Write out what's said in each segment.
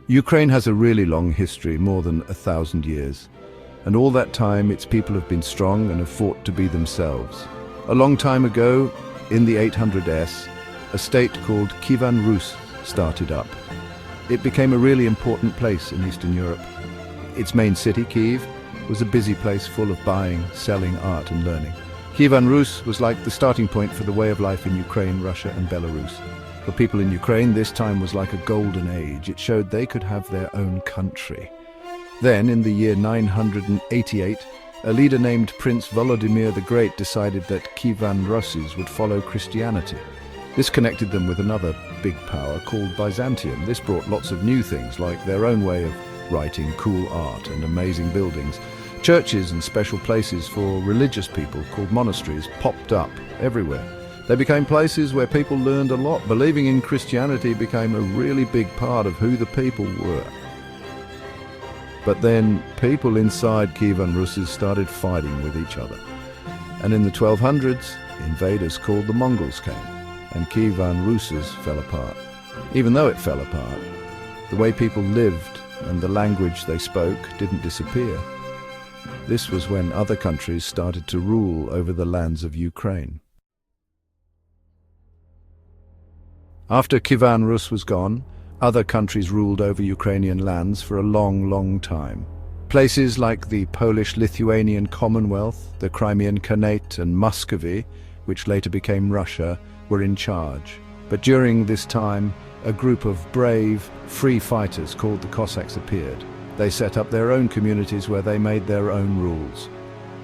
Ukraine has a really long history, more than 1,000 years. And all that time, its people have been strong and have fought to be themselves. A long time ago, in the 800s, a state called Kyivan Rus started up. It became a really important place in Eastern Europe. Its main city, Kyiv, was a busy place full of buying, selling, art and learning. Kyivan Rus was like the starting point for the way of life in Ukraine, Russia and Belarus. For people in Ukraine, this time was like a golden age. It showed they could have their own country. Then, in the year 988, a leader named Prince Holodomor the Great decided that Kyivan Ruses would follow Christianity. This connected them with another big power called Byzantium. This brought lots of new things, like their own way of writing, cool art and amazing buildings. Churches and special places for religious people called monasteries popped up everywhere. They became places where people learned a lot. Believing in Christianity became a really big part of who the people were. But then people inside Kyivan Rus started fighting with each other. And in the 1200s, invaders called the Mongols came, and Kyivan Rus fell apart. Even though it fell apart, the way people lived and the language they spoke didn't disappear. This was when other countries started to rule over the lands of Ukraine. After Kyivan Rus was gone, other countries ruled over Ukrainian lands for a long, long time. Places like the Polish-Lithuanian Commonwealth, the Crimean Khanate and Muscovy, which later became Russia, were in charge. But during this time, a group of brave, free fighters called the Cossacks appeared. They set up their own communities where they made their own rules.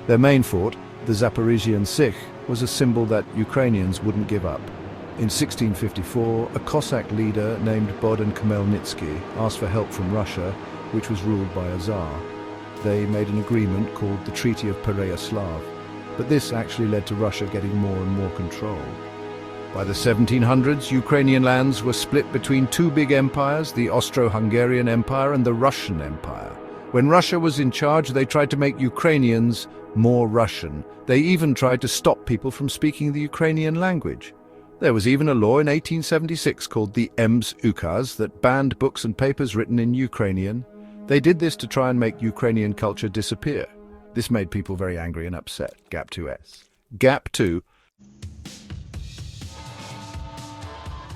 Their main fort, the Zaporizhian Sich, was a symbol that Ukrainians wouldn't give up. In 1654, a Cossack leader named Bohdan Khmelnytsky asked for help from Russia, which was ruled by a Tsar. They made an agreement called the Treaty of Pereyaslav, but this actually led to Russia getting more and more control. By the 1700s, Ukrainian lands were split between two big empires, the Austro-Hungarian Empire and the Russian Empire. When Russia was in charge, they tried to make Ukrainians more Russian. They even tried to stop people from speaking the Ukrainian language. There was even a law in 1876 called the Ems Ukaz that banned books and papers written in Ukrainian. They did this to try and make Ukrainian culture disappear. This made people very angry and upset. Gap 2S. Gap 2.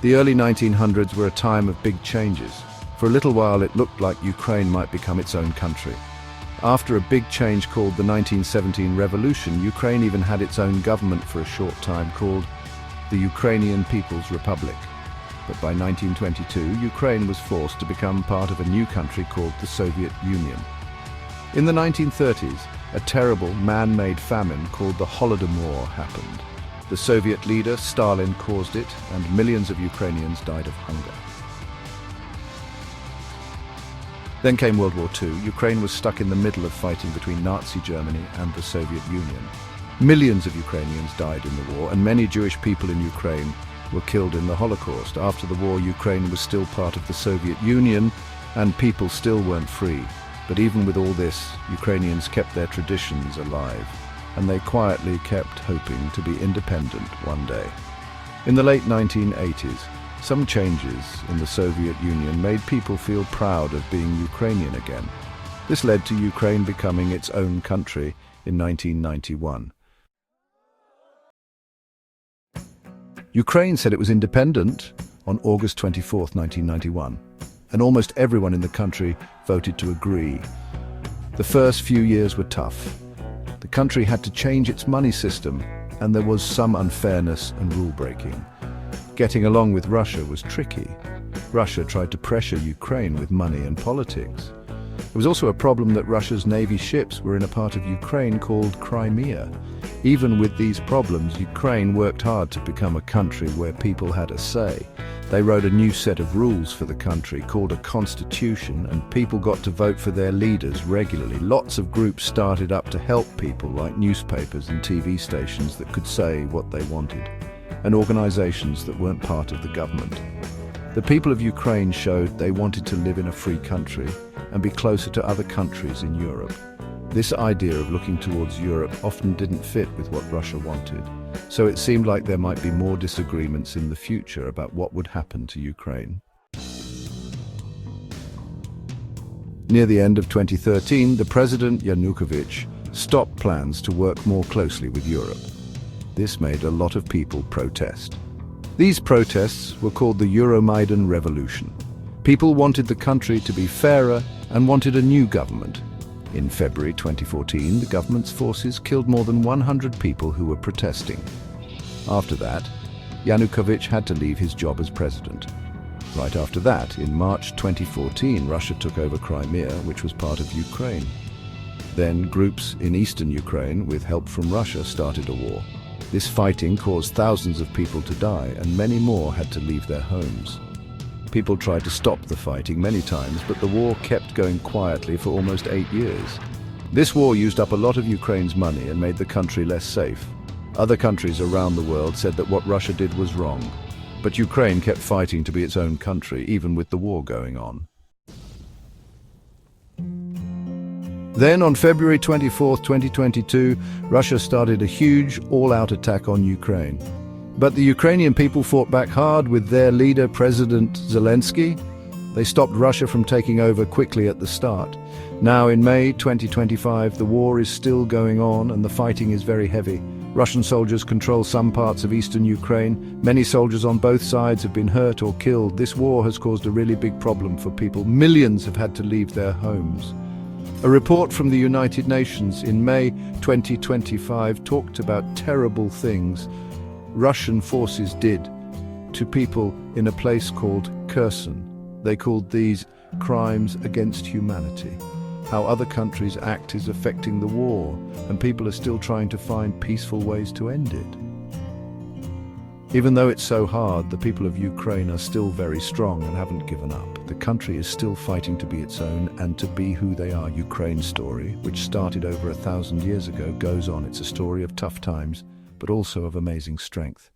The early 1900s were a time of big changes. For a little while it looked like Ukraine might become its own country. After a big change called the 1917 Revolution, Ukraine even had its own government for a short time called the Ukrainian People's Republic. But by 1922, Ukraine was forced to become part of a new country called the Soviet Union. In the 1930s, a terrible man-made famine called the Holodomor happened. The Soviet leader, Stalin, caused it, and millions of Ukrainians died of hunger. Then came World War II. Ukraine was stuck in the middle of fighting between Nazi Germany and the Soviet Union. Millions of Ukrainians died in the war, and many Jewish people in Ukraine were killed in the Holocaust. After the war, Ukraine was still part of the Soviet Union, and people still weren't free. But even with all this, Ukrainians kept their traditions alive, and they quietly kept hoping to be independent one day. In the late 1980s, some changes in the Soviet Union made people feel proud of being Ukrainian again. This led to Ukraine becoming its own country in 1991. Ukraine said it was independent on August 24, 1991, and almost everyone in the country voted to agree. The first few years were tough. The country had to change its money system, and there was some unfairness and rule-breaking. Getting along with Russia was tricky. Russia tried to pressure Ukraine with money and politics. There was also a problem that Russia's Navy ships were in a part of Ukraine called Crimea. Even with these problems, Ukraine worked hard to become a country where people had a say. They wrote a new set of rules for the country called a constitution, and people got to vote for their leaders regularly. Lots of groups started up to help people, like newspapers and TV stations that could say what they wanted, and organizations that weren't part of the government. The people of Ukraine showed they wanted to live in a free country and be closer to other countries in Europe. This idea of looking towards Europe often didn't fit with what Russia wanted, so it seemed like there might be more disagreements in the future about what would happen to Ukraine. Near the end of 2013, the President Yanukovych stopped plans to work more closely with Europe. This made a lot of people protest. These protests were called the Euromaidan Revolution. People wanted the country to be fairer and wanted a new government. In February 2014, the government's forces killed more than 100 people who were protesting. After that, Yanukovych had to leave his job as president. Right after that, in March 2014, Russia took over Crimea, which was part of Ukraine. Then groups in eastern Ukraine, with help from Russia, started a war. This fighting caused thousands of people to die, and many more had to leave their homes. People tried to stop the fighting many times, but the war kept going quietly for almost 8 years. This war used up a lot of Ukraine's money and made the country less safe. Other countries around the world said that what Russia did was wrong. But Ukraine kept fighting to be its own country, even with the war going on. Then, on February 24, 2022, Russia started a huge, all-out attack on Ukraine. But the Ukrainian people fought back hard with their leader, President Zelensky. They stopped Russia from taking over quickly at the start. Now, in May 2025, the war is still going on and the fighting is very heavy. Russian soldiers control some parts of eastern Ukraine. Many soldiers on both sides have been hurt or killed. This war has caused a really big problem for people. Millions have had to leave their homes. A report from the United Nations in May 2025 talked about terrible things Russian forces did to people in a place called Kherson. They called these crimes against humanity. How other countries act is affecting the war, and people are still trying to find peaceful ways to end it. Even though it's so hard, the people of Ukraine are still very strong and haven't given up. The country is still fighting to be its own and to be who they are. Ukraine's story, which started over 1,000 years ago, goes on. It's a story of tough times, but also of amazing strength.